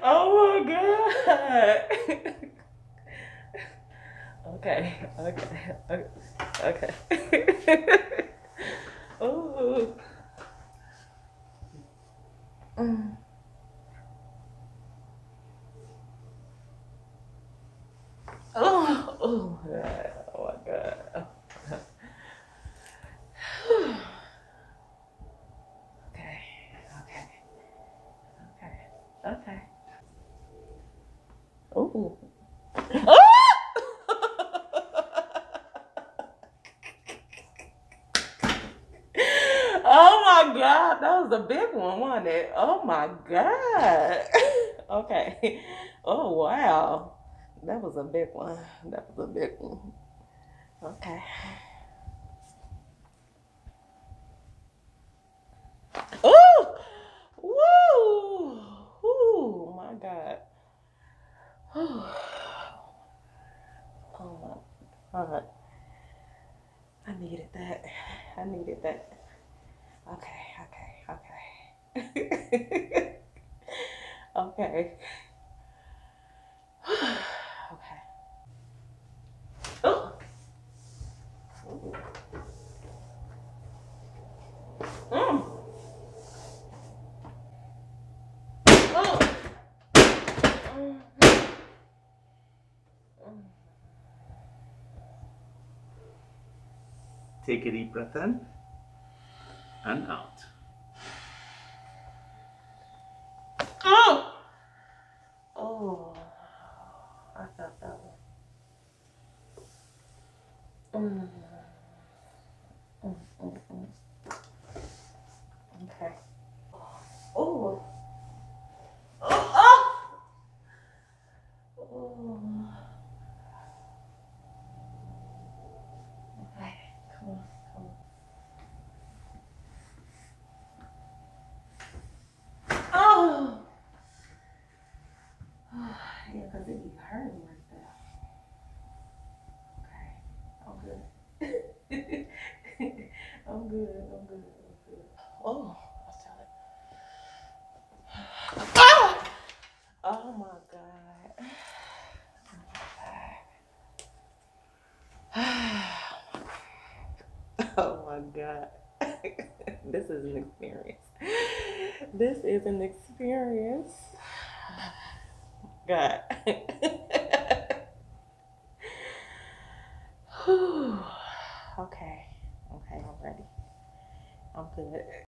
Oh my God. Okay, okay, okay. Oh. Mm. Oh, oh my God. Oh my God. Okay, okay, okay, okay. Oh. Oh my God, that was a big one, wasn't it? Oh my God. Okay. Oh wow. That was a big one. That was a big one. Okay. Oh! Woo! Oh my God. Oh my God. I needed that. I needed that. Okay, okay, okay. Okay. Okay. Oh. Mm. Oh. Mm. Take a deep breath in and out. Oh. Oh. I felt that one. Mm. Mm, mm, mm. Okay. Oh. Oh. Oh. Oh. Okay. Come on. Come on. Oh. Yeah, because it be hurting like that. Okay. I'm good. I'm good. I'm good. I'm good. Oh. I'll tell it. Ah! Oh my God. Oh my God. This is an experience. This is an experience. God. Whew. Okay. Okay, I'm ready. I'm good.